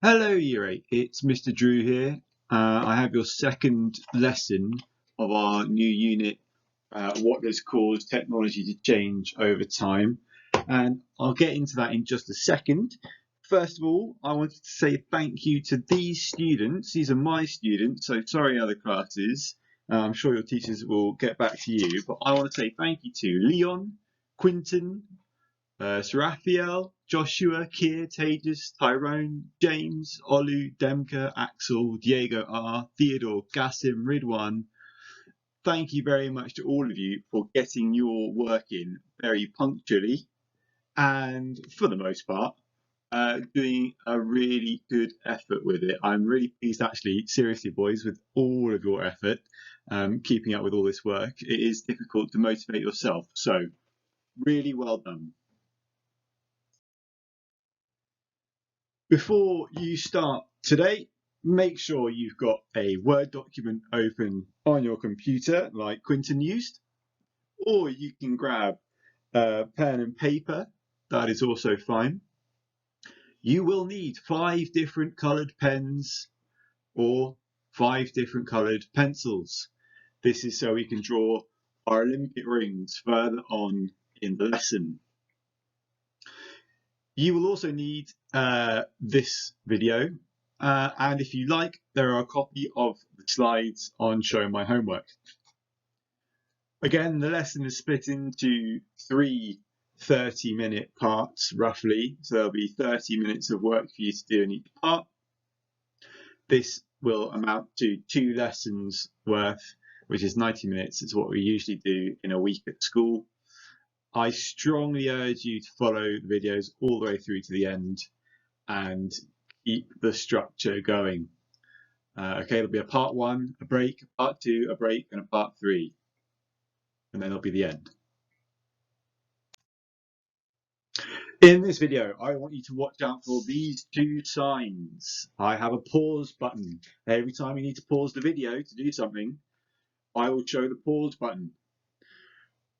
Hello, Year 8. It's Mr. Drew here. I have your second lesson of our new unit, What Does Cause Technology to Change Over Time? And I'll get into that in just a second. First of all, I wanted to say thank you to these students. These are my students, so sorry other classes. I'm sure your teachers will get back to you, but I want to say thank you to Leon, Quinton, Serafiel, Joshua, Kier, Tejas, Tyrone, James, Olu, Demka, Axel, Diego R, Theodore, Gassim, Ridwan. Thank you very much to all of you for getting your work in very punctually and, for the most part, doing a really good effort with it. I'm really pleased, actually, seriously, boys, with all of your effort, keeping up with all this work. It is difficult to motivate yourself, so really well done. Before you start today, make sure you've got a Word document open on your computer like Quinton used, or you can grab a pen and paper. That is also fine. You will need 5 different coloured pens or 5 different coloured pencils. This is so we can draw our Olympic rings further on in the lesson. You will also need this video, and if you like, there are a copy of the slides on Show My Homework. Again, the lesson is split into 3 30-minute parts, roughly, so there'll be 30 minutes of work for you to do in each part. This will amount to 2 lessons worth, which is 90 minutes. It's what we usually do in a week at school. I strongly urge you to follow the videos all the way through to the end and keep the structure going. Okay, there'll be a part 1, a break, a part 2, a break, and a part 3. And then there'll be the end. In this video, I want you to watch out for these 2 signs. I have a pause button. Every time you need to pause the video to do something, I will show the pause button.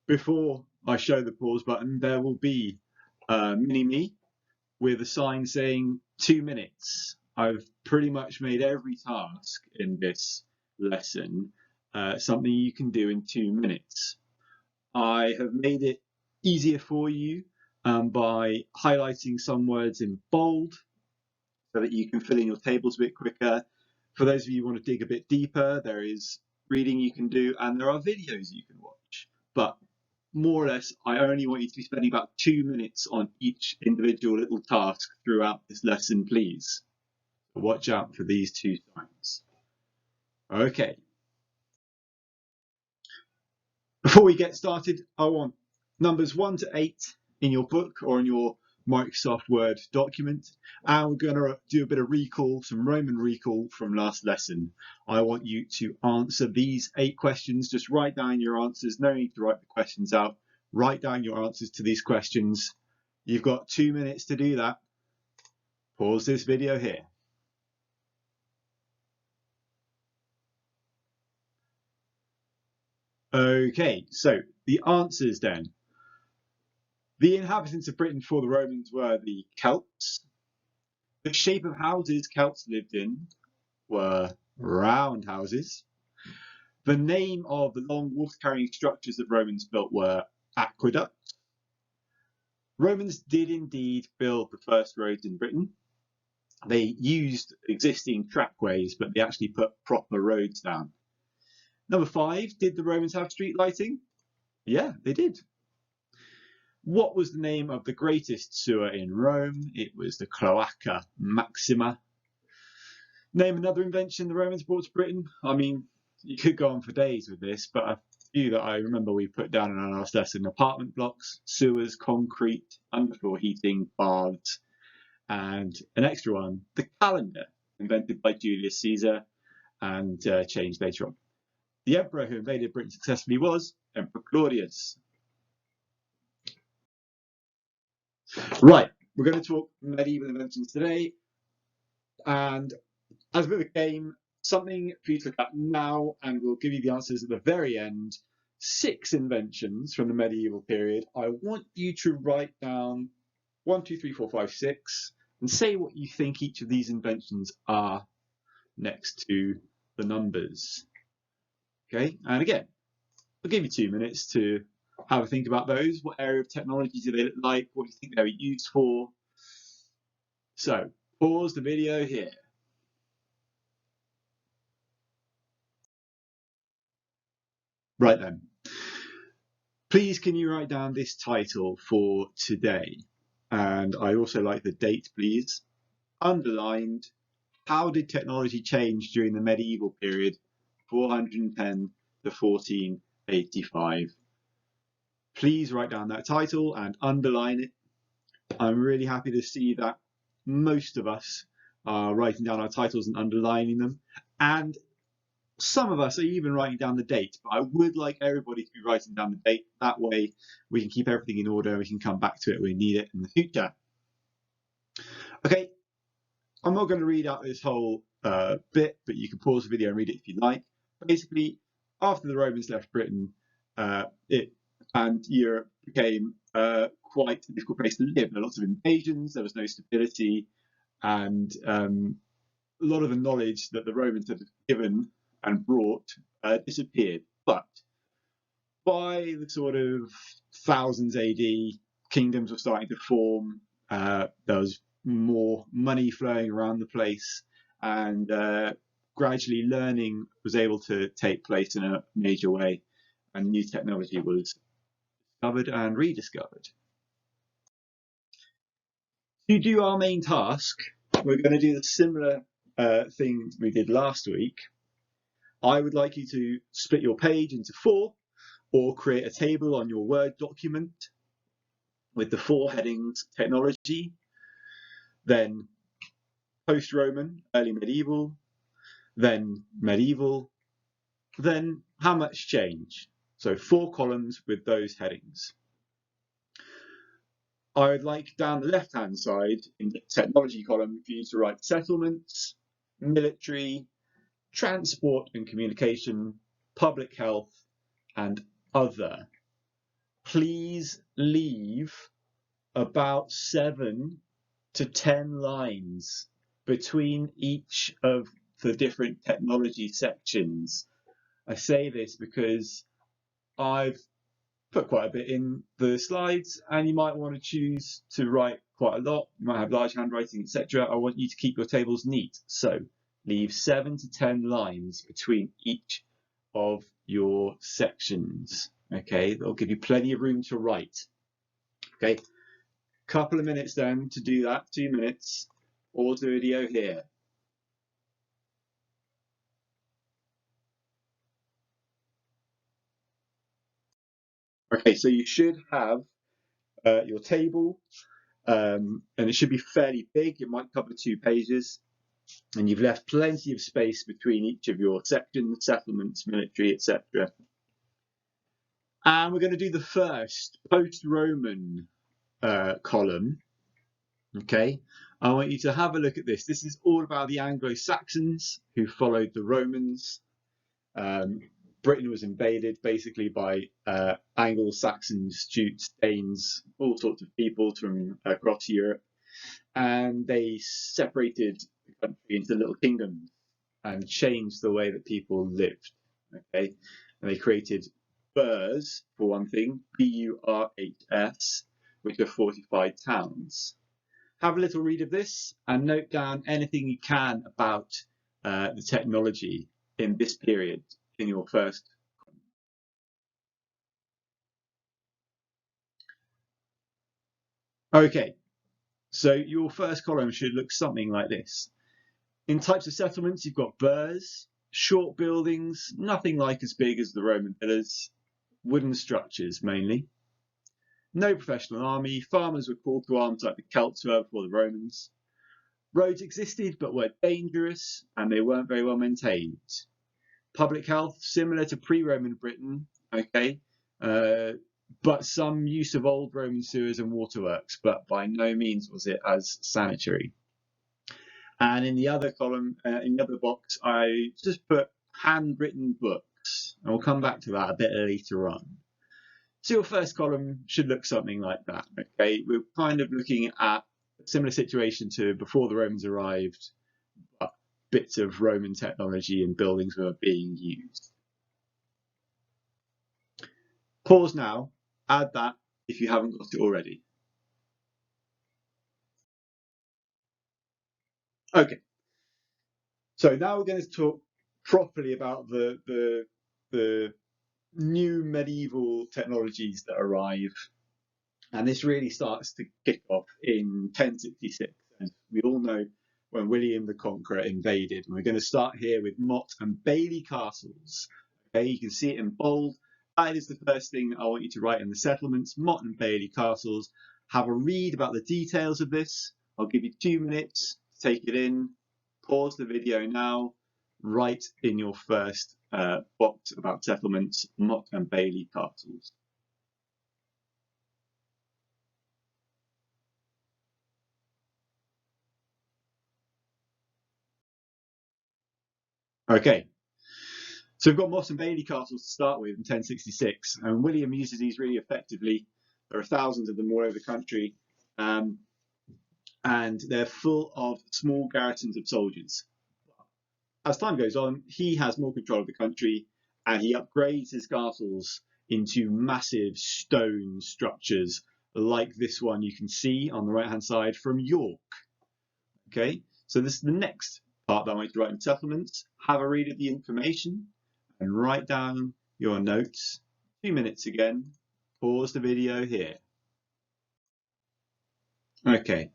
Before I show the pause button, there will be a mini-me with a sign saying 2 minutes. I've pretty much made every task in this lesson something you can do in 2 minutes. I have made it easier for you by highlighting some words in bold so that you can fill in your tables a bit quicker. For those of you who want to dig a bit deeper, there is reading you can do and there are videos you can watch. But more or less, I only want you to be spending about 2 minutes on each individual little task throughout this lesson, please. Watch out for these 2 signs. Okay. Before we get started, I want numbers 1 to 8 in your book or in your Microsoft Word document, and we're going to do a bit of recall, some Roman recall from last lesson. I want you to answer these 8 questions. Just write down your answers. No need to write the questions out. Write down your answers to these questions. You've got 2 minutes to do that. Pause this video here. Okay, so the answers then. The inhabitants of Britain before the Romans were the Celts. The shape of houses Celts lived in were round houses. The name of the long water-carrying structures that Romans built were aqueducts. Romans did indeed build the first roads in Britain. They used existing trackways, but they actually put proper roads down. Number 5, did the Romans have street lighting? Yeah, they did. What was the name of the greatest sewer in Rome? It was the Cloaca Maxima. Name another invention the Romans brought to Britain. I mean, you could go on for days with this, but a few that I remember we put down in our last lesson: apartment blocks, sewers, concrete, underfloor heating, baths, and an extra one, the calendar, invented by Julius Caesar and changed later on. The emperor who invaded Britain successfully was Emperor Claudius. Right, we're going to talk medieval inventions today, and as a bit of a game, something for you to look at now, and we'll give you the answers at the very end. 6 inventions from the medieval period. I want you to write down 1, 2, 3, 4, 5, 6. and say what you think each of these inventions are next to the numbers. Okay, and again, I'll give you 2 minutes to have a think about those. What area of technology do they look like? What do you think they were used for? So, pause the video here. Right then. Please can you write down this title for today? And I also like the date, please. Underlined, how did technology change during the medieval period, 410 to 1485? Please write down that title and underline it. I'm really happy to see that most of us are writing down our titles and underlining them. And some of us are even writing down the date, but I would like everybody to be writing down the date. That way we can keep everything in order and we can come back to it when we need it in the future. Okay, I'm not going to read out this whole bit, but you can pause the video and read it if you like. Basically, after the Romans left Britain, it and Europe became quite a difficult place to live. There were lots of invasions, there was no stability, and a lot of the knowledge that the Romans had given and brought disappeared. But by the sort of thousands AD, kingdoms were starting to form. There was more money flowing around the place, and gradually learning was able to take place in a major way, and new technology was discovered and rediscovered. To do our main task, we're going to do the similar thing we did last week. I would like you to split your page into 4 or create a table on your Word document with the 4 headings: technology, then post-Roman, early medieval, then medieval, then how much change. So 4 columns with those headings. I would like down the left-hand side in the technology column for you to write settlements, military, transport and communication, public health, and other. Please leave about 7 to 10 lines between each of the different technology sections. I say this because I've put quite a bit in the slides, and you might want to choose to write quite a lot. You might have large handwriting, etc. I want you to keep your tables neat. So leave 7 to 10 lines between each of your sections. Okay, that'll give you plenty of room to write. Okay, couple of minutes then to do that, 2 minutes. Pause the video here. Okay, so you should have your table, and it should be fairly big. It might cover 2 pages. And you've left plenty of space between each of your sections, settlements, military, etc. And we're going to do the first post-Roman column. Okay, I want you to have a look at this. This is all about the Anglo-Saxons who followed the Romans. Britain was invaded basically by Anglo-Saxons, Jutes, Danes, all sorts of people from across Europe. And they separated the country into little kingdoms and changed the way that people lived. Okay, and they created burhs, for one thing, B-U-R-H-S, which are fortified towns. Have a little read of this and note down anything you can about the technology in this period in your first. Okay, so your first column should look something like this. In types of settlements, you've got burhs, short buildings, nothing like as big as the Roman villas, wooden structures mainly. No professional army, farmers were called to arms like the Celts were before the Romans. Roads existed but were dangerous and they weren't very well maintained. Public health, similar to pre-Roman Britain, okay, but some use of old Roman sewers and waterworks, but by no means was it as sanitary. And in the other column, in the other box, I just put handwritten books. And we'll come back to that a bit later on. So your first column should look something like that. Okay, we're kind of looking at similar situation to before the Romans arrived, but bits of Roman technology and buildings were being used. Pause now, add that if you haven't got it already. Okay, so now we're going to talk properly about the new medieval technologies that arrive, and this really starts to kick off in 1066. As we all know, when William the Conqueror invaded, and we're going to start here with Motte and Bailey castles. Okay, you can see it in bold. That is the first thing I want you to write in the settlements, Motte and Bailey castles. Have a read about the details of this. I'll give you 2 minutes to take it in. Pause the video now. Write in your first box about settlements, Motte and Bailey castles. Okay, so we've got Motte and Bailey castles to start with in 1066, and William uses these really effectively. There are thousands of them all over the country, and they're full of small garrisons of soldiers. As time goes on, he has more control of the country, and he upgrades his castles into massive stone structures like this one you can see on the right-hand side from York. Okay, so this is the next part that I want you to write in settlements. Have a read of the information and write down your notes. 2 minutes again. Pause the video here. Okay,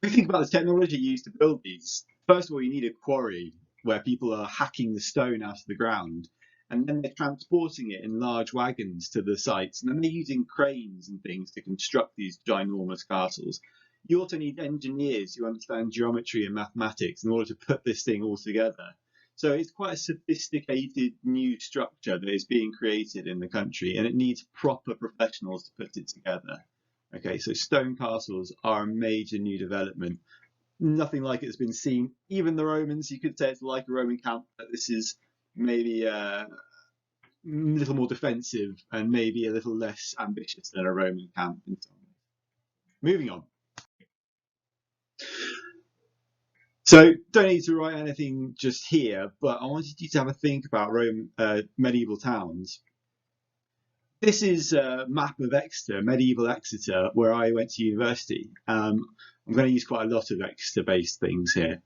if you think about the technology used to build these, first of all, you need a quarry where people are hacking the stone out of the ground, and then they're transporting it in large wagons to the sites, and then they're using cranes and things to construct these ginormous castles. You also need engineers who understand geometry and mathematics in order to put this thing all together. So it's quite a sophisticated new structure that is being created in the country, and it needs proper professionals to put it together. Okay, so stone castles are a major new development. Nothing like it's been seen. Even the Romans, you could say it's like a Roman camp, but this is maybe a little more defensive and maybe a little less ambitious than a Roman camp in some ways. Moving on. So don't need to write anything just here, but I wanted you to have a think about medieval towns. This is a map of Exeter, medieval Exeter, where I went to university. I'm going to use quite a lot of Exeter-based things here.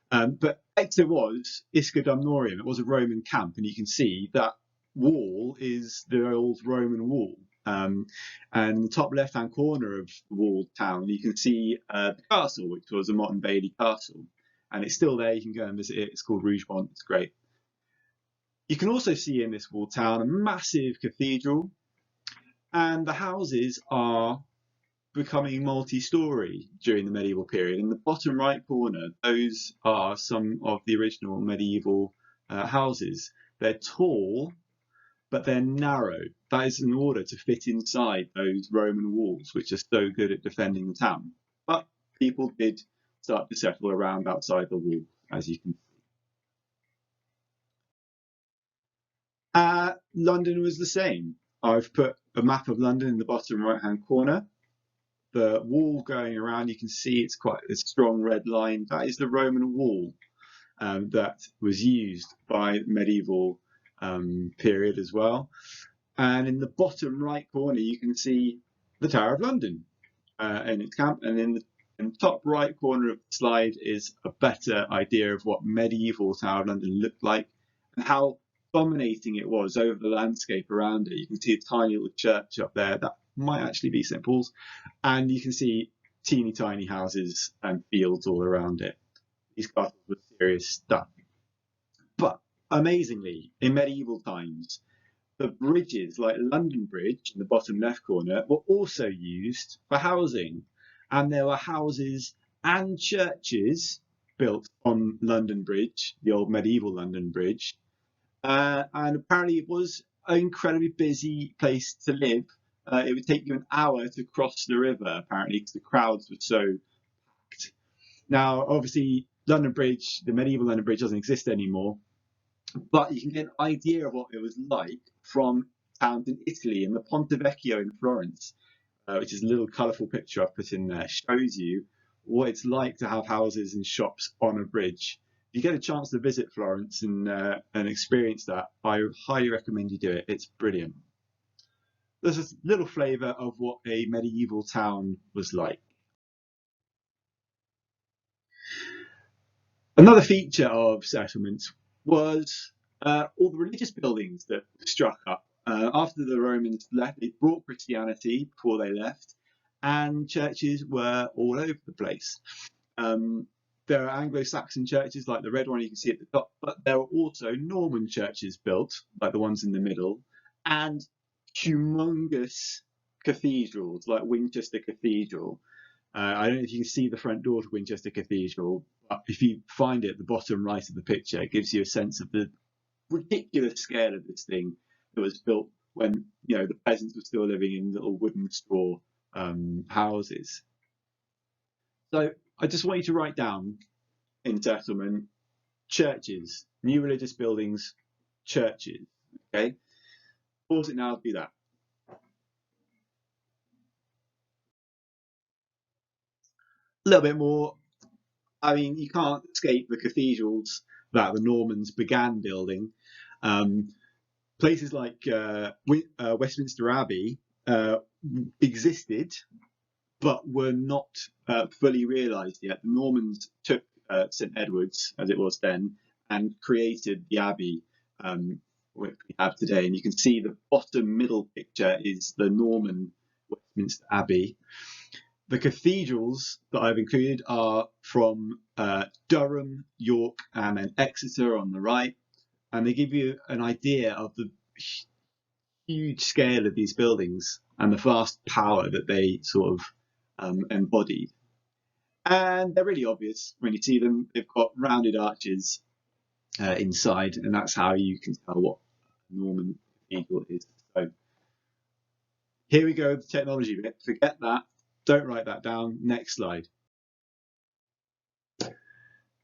But Exeter was Isca Dumnorium. It was a Roman camp, and you can see that wall is the old Roman wall. And the top left-hand corner of the walled town, you can see the castle, which was a Motte and Bailey castle. And it's still there. You can go and visit it. It's called Rougemont. It's great. You can also see in this walled town a massive cathedral, and the houses are becoming multi-story during the medieval period. In the bottom right corner, those are some of the original medieval houses. They're tall, but they're narrow. That is in order to fit inside those Roman walls, which are so good at defending the town. But people did start to settle around outside the wall, as you can see. London was the same. I've put a map of London in the bottom right-hand corner. The wall going around, you can see it's quite a strong red line. That is the Roman wall that was used by the medieval period as well. And in the bottom right corner, you can see the Tower of London and its camp. And in the top right corner of the slide is a better idea of what medieval Tower of London looked like and how dominating it was over the landscape around it. You can see a tiny little church up there that might actually be St. Paul's, and you can see teeny tiny houses and fields all around it. These castles were serious stuff. But amazingly, in medieval times, the bridges like London Bridge in the bottom left corner were also used for housing, and there were houses and churches built on London Bridge, the old medieval London Bridge. And apparently it was an incredibly busy place to live. It would take you an hour to cross the river, apparently, because the crowds were so packed. Now, obviously, London Bridge, the medieval London Bridge, doesn't exist anymore, but you can get an idea of what it was like from towns in Italy, and the Ponte Vecchio in Florence, which is a little colourful picture I've put in there, shows you what it's like to have houses and shops on a bridge. If you get a chance to visit Florence and experience that, I highly recommend you do it. It's brilliant. There's a little flavour of what a medieval town was like. Another feature of settlements was all the religious buildings that struck up. After the Romans left, they brought Christianity before they left, and churches were all over the place. There are Anglo-Saxon churches like the red one you can see at the top, but there were also Norman churches built, like the ones in the middle, and humongous cathedrals like Winchester Cathedral. I don't know if you can see the front door to Winchester Cathedral, but if you find it at the bottom right of the picture, it gives you a sense of the ridiculous scale of this thing that was built when the peasants were still living in little wooden straw houses. So I just want you to write down in settlement churches, new religious buildings, churches. Okay, pause it now. Do that. A little bit more. I mean, you can't escape the cathedrals that the Normans began building. Places like Westminster Abbey existed, but were not fully realised yet. The Normans took St Edward's, as it was then, and created the Abbey, which we have today. And you can see the bottom middle picture is the Norman Westminster Abbey. The cathedrals that I've included are from Durham, York, and then Exeter on the right. And they give you an idea of the huge scale of these buildings and the vast power that they sort of embodied. And they're really obvious when you see them. They've got rounded arches inside, and that's how you can tell what a Norman cathedral is. So here we go, the technology bit. Forget that. Don't write that down. Next slide.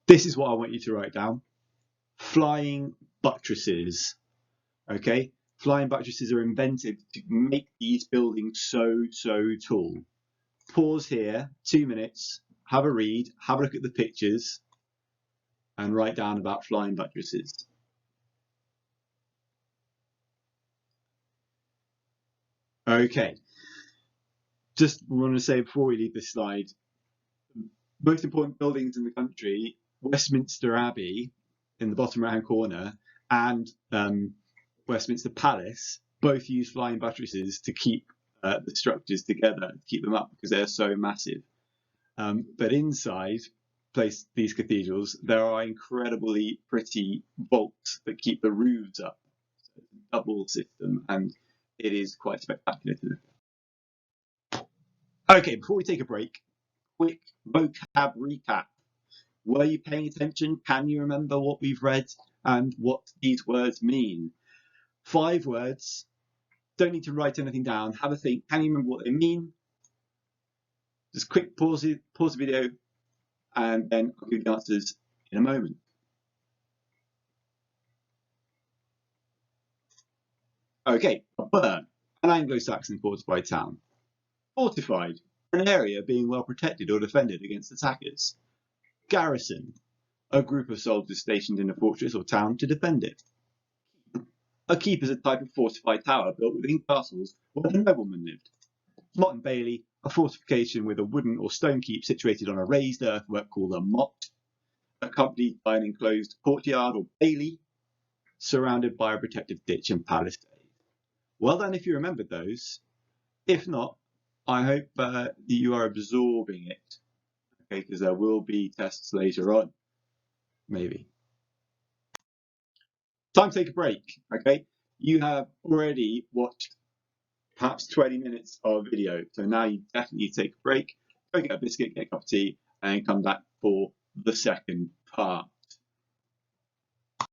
This is what I want you to write down. Flying buttresses. Okay, flying buttresses are invented to make these buildings so tall. Pause here, 2 minutes, have a read, have a look at the pictures, and write down about flying buttresses. Okay, just want to say before we leave this slide, most important buildings in the country, Westminster Abbey in the bottom right hand corner and Westminster Palace, both use flying buttresses to keep the structures together, to keep them up because they're so massive. But inside these cathedrals, there are incredibly pretty vaults that keep the roofs up. So it's a double system, and it is quite spectacular to look at. Okay, before we take a break, quick vocab recap. Were you paying attention? Can you remember what we've read and what these words mean? 5 words. Don't need to write anything down. Have a think. Can you remember what they mean? Just quick pause the video, and then I'll give you the answers in a moment. Okay, a burn, an Anglo-Saxon fortified town. Fortified, an area being well protected or defended against attackers. Garrison, a group of soldiers stationed in a fortress or town to defend it. A keep is a type of fortified tower built within castles where the noblemen lived. Motte and Bailey, a fortification with a wooden or stone keep situated on a raised earthwork called a motte, accompanied by an enclosed courtyard or bailey, surrounded by a protective ditch and palisade. Well done if you remembered those. If not, I hope that you are absorbing it, okay, because there will be tests later on, maybe. Time to take a break, okay? You have already watched perhaps 20 minutes of video, so now you definitely take a break, go get a biscuit, get a cup of tea, and come back for the second part.